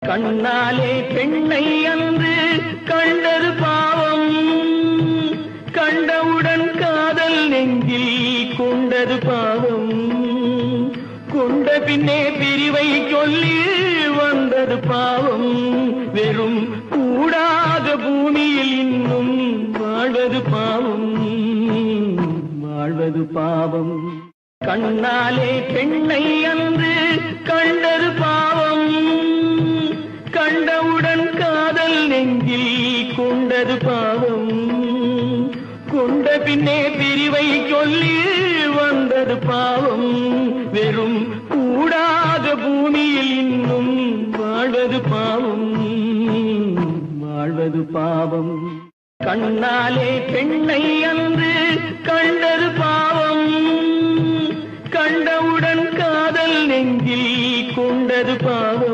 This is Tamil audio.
கண்ணாலே பெண்ணை அன்று கண்டது பாவம், கண்டவுடன் காதல் நெஞ்சில் கொண்டது பாவம், கொண்ட பின்னே பிரிவை சொல்லி வந்தது பாவம், வெறும் கூடாத பூமியில் இன்னும் வாழ்வது பாவம், வாழ்வது பாவம். கண்ணாலே பெண்ணை அன்று கண்டது பாவம், கண்டவுடன் காதல் நெஞ்சில் கொண்டது பாவம், கொண்ட பின்னே பிரிவை சொல்லி வந்தது பாவம், வெறும் கூடாத பூமியில் இன்னும் வாழ்வது பாவம், வாழ்வது பாவம். கண்ணாலே பெண்ணை அன்று கண்டது பாவம், கண்டவுடன் காதல் நெஞ்சில் கொண்டது பாவம்,